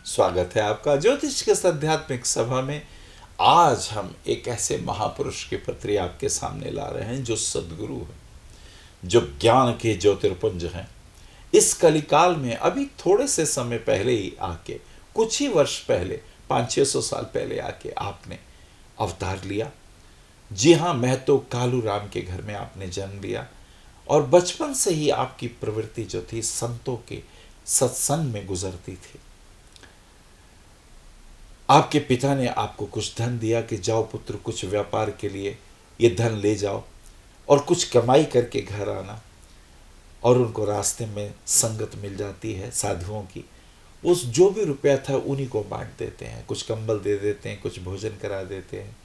स्वागत है आपका ज्योतिष के इस आध्यात्मिक सभा में। आज हम एक ऐसे महापुरुष की पत्री आपके सामने ला रहे हैं जो सद्गुरु हैं, जो ज्ञान के ज्योतिर्पुंज हैं। इस कलिकाल में अभी थोड़े से समय पहले ही आके, कुछ ही वर्ष पहले, 500-600 साल पहले आके आपने अवतार लिया। जी हाँ, मैं तो कालू राम के घर में आपने जन्म लिया और बचपन से ही आपकी प्रवृत्ति जो थी संतों के सत्संग में गुजरती थी। आपके पिता ने आपको कुछ धन दिया कि जाओ पुत्र, कुछ व्यापार के लिए ये धन ले जाओ और कुछ कमाई करके घर आना। और उनको रास्ते में संगत मिल जाती है साधुओं की, उस जो भी रुपया था उन्हीं को बांट देते हैं, कुछ कंबल दे देते हैं, कुछ भोजन करा देते हैं।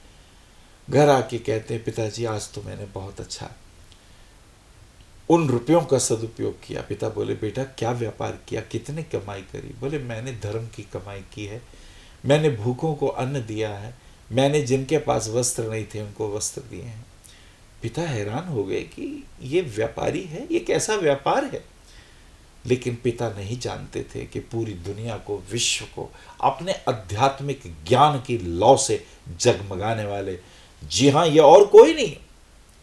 घर आके कहते हैं पिताजी आज तो मैंने बहुत अच्छा उन रुपयों का सदुपयोग किया। पिता बोले बेटा क्या व्यापार किया, कितने कमाई करी? बोले मैंने धर्म की कमाई की है, मैंने भूखों को अन्न दिया है, मैंने जिनके पास वस्त्र नहीं थे उनको वस्त्र दिए हैं। पिता हैरान हो गए कि ये व्यापारी है, ये कैसा व्यापार है। लेकिन पिता नहीं जानते थे कि पूरी दुनिया को, विश्व को अपने आध्यात्मिक ज्ञान की लौ से जगमगाने वाले, जी हाँ, ये और कोई नहीं,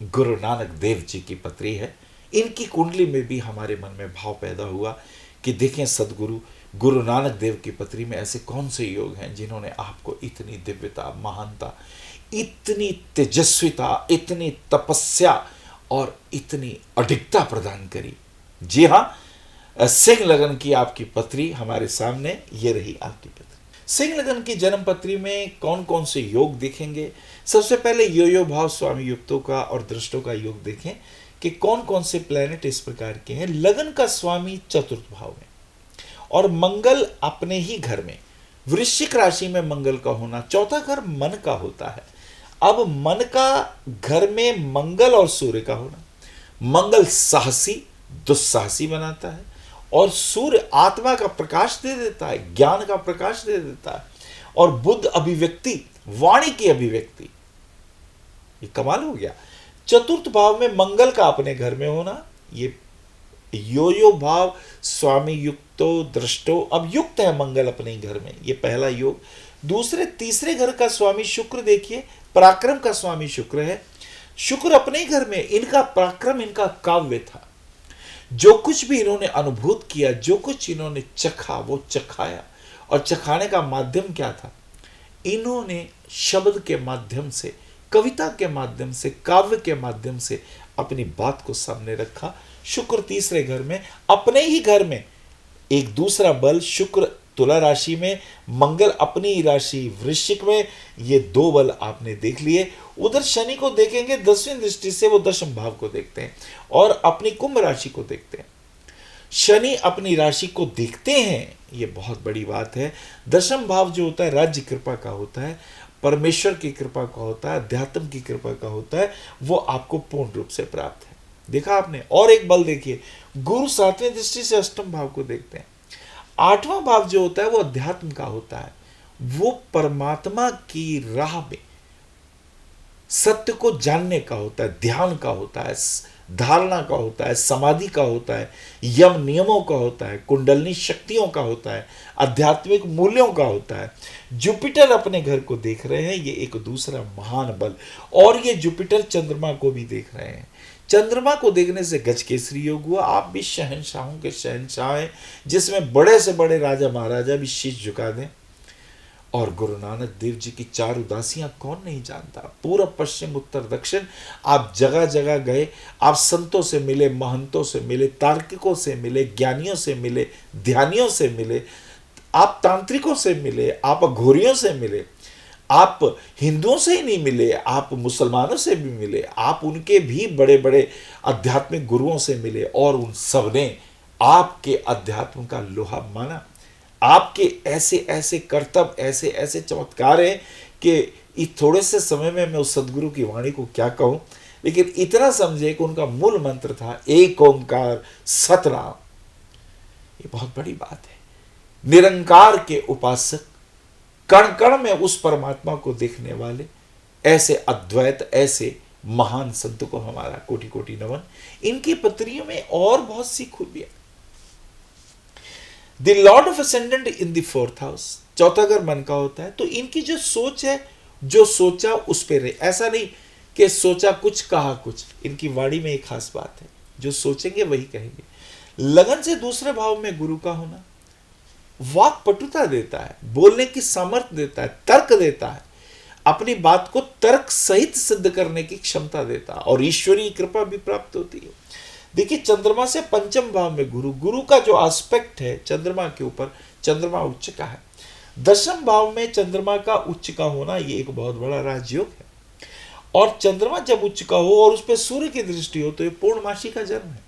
गुरु नानक देव जी की पत्री है। इनकी कुंडली में भी हमारे मन में भाव पैदा हुआ कि देखें सदगुरु गुरु नानक देव की पत्री में ऐसे कौन से योग हैं जिन्होंने आपको इतनी दिव्यता, महानता, इतनी तेजस्विता, इतनी तपस्या और इतनी अडिगता प्रदान करी। जी हाँ, सिंह लगन की आपकी पत्री हमारे सामने ये रही आपकी पत्री। सिंह लगन की जन्म पत्री में कौन कौन से योग दिखेंगे? सबसे पहले यो भाव स्वामी युक्तों का और दृष्टों का योग देखें कि कौन कौन से प्लैनेट इस प्रकार के हैं। लगन का स्वामी चतुर्थ भाव में और मंगल अपने ही घर में, वृश्चिक राशि में मंगल का होना। चौथा घर मन का होता है। अब मन का घर में मंगल और सूर्य का होना, मंगल साहसी, दुस्साहसी बनाता है और सूर्य आत्मा का प्रकाश दे देता है, ज्ञान का प्रकाश दे देता है। और बुध अभिव्यक्ति, वाणी की अभिव्यक्ति। ये कमाल हो गया। चतुर्थ भाव में मंगल का अपने घर में होना, ये यो भाव स्वामी युक्तो दृष्टो। अब युक्त है मंगल अपने ही घर में, ये पहला योग। दूसरे तीसरे घर का स्वामी शुक्र देखिए, पराक्रम का स्वामी शुक्र है। शुक्र अपने ही घर में, इनका पराक्रम, इनका काव्य था। जो कुछ भी इन्होंने अनुभूत किया, जो कुछ इन्होंने चखा वो चखाया। और चखाने का माध्यम क्या था? इन्होंने शब्द के माध्यम से, कविता के माध्यम से, काव्य के माध्यम से अपनी बात को सामने रखा। शुक्र तीसरे घर में, अपने ही घर में एक दूसरा बल शुक्र तुला राशि में, मंगल अपनी ही राशि वृश्चिक में। ये दो बल आपने देख लिए। उधर शनि को देखेंगे, 10वीं दृष्टि से वो दशम भाव को देखते हैं और अपनी कुंभ राशि को देखते हैं। शनि अपनी राशि को देखते हैं, ये बहुत बड़ी बात है। दशम भाव जो होता है राज्य कृपा का होता है, परमेश्वर की कृपा का होता है, अध्यात्म की कृपा का होता है, वो आपको पूर्ण रूप से प्राप्त है। देखा आपने। और एक बल देखिए, गुरु 7वीं दृष्टि से अष्टम भाव को देखते हैं। 8वां भाव जो होता है वो अध्यात्म का होता है, वो परमात्मा की राह में सत्य को जानने का होता है, ध्यान का होता है, धारणा का होता है, समाधि का होता है, यम नियमों का होता है, कुंडलनी शक्तियों का होता है, आध्यात्मिक मूल्यों का होता है। जुपिटर अपने घर को देख रहे हैं, ये एक दूसरा महान बल। और ये जुपिटर चंद्रमा को भी देख रहे हैं। चंद्रमा को देखने से गजकेसरी योग हुआ। आप भी शहंशाहों के शहंशाह हैं, जिसमें बड़े से बड़े राजा महाराजा भी शीश झुका दें। और गुरु नानक देव जी की 4 उदासियां कौन नहीं जानता? पूर्व पश्चिम उत्तर दक्षिण, आप जगह जगह गए, आप संतों से मिले, महंतों से मिले, तार्किकों से मिले, ज्ञानियों से मिले, ध्यानियों से मिले, आप तांत्रिकों से मिले, आप अघोरियों से मिले, आप हिंदुओं से ही नहीं मिले, आप मुसलमानों से भी मिले, आप उनके भी बड़े बड़े आध्यात्मिक गुरुओं से मिले। और उन सब ने आपके अध्यात्म का लोहा माना। आपके ऐसे ऐसे कर्तव्य, ऐसे ऐसे चमत्कार हैं कि इस थोड़े से समय में मैं उस सदगुरु की वाणी को क्या कहूं। लेकिन इतना समझे कि उनका मूल मंत्र था एक ओंकार सतनाम। ये बहुत बड़ी बात है। निरंकार के उपासक, कण कण में उस परमात्मा को देखने वाले, ऐसे अद्वैत, ऐसे महान संत को हमारा कोटि कोटि नमन। इनकी पत्रियों में और बहुत सी खूबियां। The Lord of ascendant in the fourth house, चौथा घर मन का होता है। तो इनकी जो सोच है, जो सोचा उस पे रहे। ऐसा नहीं कि सोचा कुछ कहा कुछ। इनकी वाणी में एक खास बात है, जो सोचेंगे वही कहेंगे। लगन से दूसरे भाव में गुरु का होना वाक पटुता देता है, बोलने की सामर्थ्य देता है, तर्क देता है, अपनी बात को तर्क सहित सिद्ध करने की क्षमता देता है, और ईश्वरीय कृपा भी प्राप्त होती है। देखिए, चंद्रमा से पंचम भाव में गुरु, गुरु का जो एस्पेक्ट है चंद्रमा के ऊपर, चंद्रमा उच्च का है। दशम भाव में चंद्रमा का उच्च का होना ये एक बहुत बड़ा राजयोग है। और चंद्रमा जब उच्च का हो और उस पर सूर्य की दृष्टि हो तो ये पूर्णमासी का जन्म है।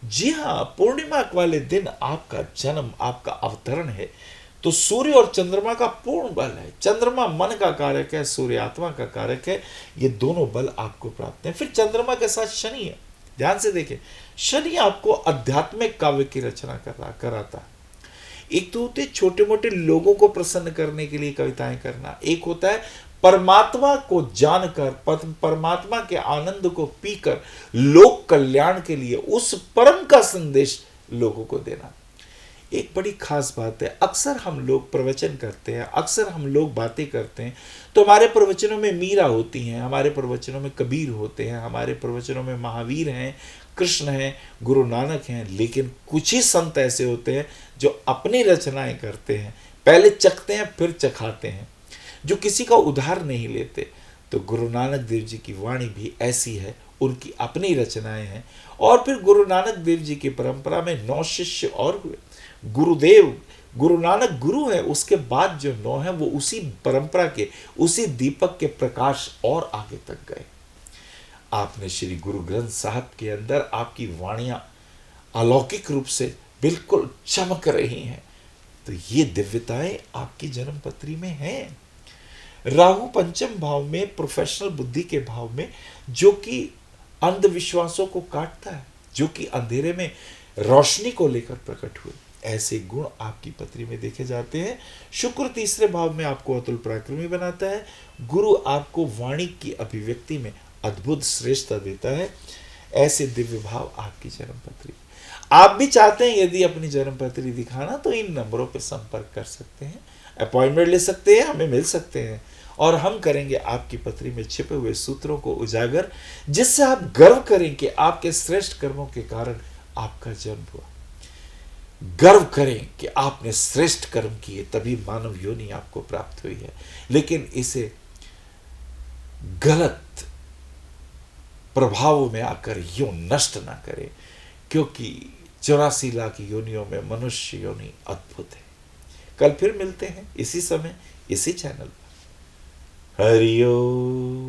जी हाँ, पूर्णिमा वाले दिन आपका जन्म, आपका अवतरण है। तो सूर्य और चंद्रमा का पूर्ण बल है। चंद्रमा मन का कारक है, सूर्य आत्मा का कारक है। ये दोनों बल आपको प्राप्त हैं। फिर चंद्रमा के साथ शनि है। ध्यान से देखें, शनि आपको आध्यात्मिक काव्य की रचना कराता है। एक तो होते छोटे मोटे लोगों को प्रसन्न करने के लिए कविताएं करना, एक होता है परमात्मा को जानकर, परमात्मा के आनंद को पीकर लोक कल्याण के लिए उस परम का संदेश लोगों को देना। एक बड़ी खास बात है, अक्सर हम लोग प्रवचन करते हैं, अक्सर हम लोग बातें करते हैं, तो हमारे प्रवचनों में मीरा होती हैं, हमारे प्रवचनों में कबीर होते हैं, हमारे प्रवचनों में महावीर हैं, कृष्ण हैं, गुरु नानक हैं। लेकिन कुछ ही संत ऐसे होते हैं जो अपनी रचनाएं करते हैं, पहले चखते हैं फिर चखाते हैं, जो किसी का उधार नहीं लेते। तो गुरु नानक देव जी की वाणी भी ऐसी है, उनकी अपनी रचनाएं हैं। और फिर गुरु नानक देव जी की परंपरा में 9 शिष्य और हुए। गुरुदेव, गुरु नानक गुरु है, उसके बाद जो 9 है वो उसी परंपरा के, उसी दीपक के प्रकाश और आगे तक गए। आपने श्री गुरु ग्रंथ साहब के अंदर आपकी वाणियां अलौकिक रूप से बिल्कुल चमक रही हैं। तो ये दिव्यताएं आपकी जन्मपत्री में हैं। राहु पंचम भाव में, प्रोफेशनल बुद्धि के भाव में, जो कि अंधविश्वासों को काटता है, जो कि अंधेरे में रोशनी को लेकर प्रकट हुए, ऐसे गुण आपकी पत्री में देखे जाते हैं। शुक्र तीसरे भाव में आपको अतुल पराक्रमी बनाता है। गुरु आपको वाणी की अभिव्यक्ति में अद्भुत श्रेष्ठता देता है। ऐसे दिव्य भाव आपकी जन्मपत्री। आप भी चाहते हैं यदि अपनी जन्मपत्री दिखाना, तो इन नंबरों पर संपर्क कर सकते हैं, अपॉइंटमेंट ले सकते हैं, हमें मिल सकते हैं, और हम करेंगे आपकी पत्री में छिपे हुए सूत्रों को उजागर, जिससे आप गर्व करें कि आपके श्रेष्ठ कर्मों के कारण आपका जन्म हुआ। गर्व करें कि आपने श्रेष्ठ कर्म किए, तभी मानव योनि आपको प्राप्त हुई है। लेकिन इसे गलत प्रभावों में आकर यूं नष्ट ना करें, क्योंकि 84 लाख योनियों में मनुष्य योनि अद्भुत है। कल फिर मिलते हैं इसी समय, इसी चैनल पर। हरि ओम।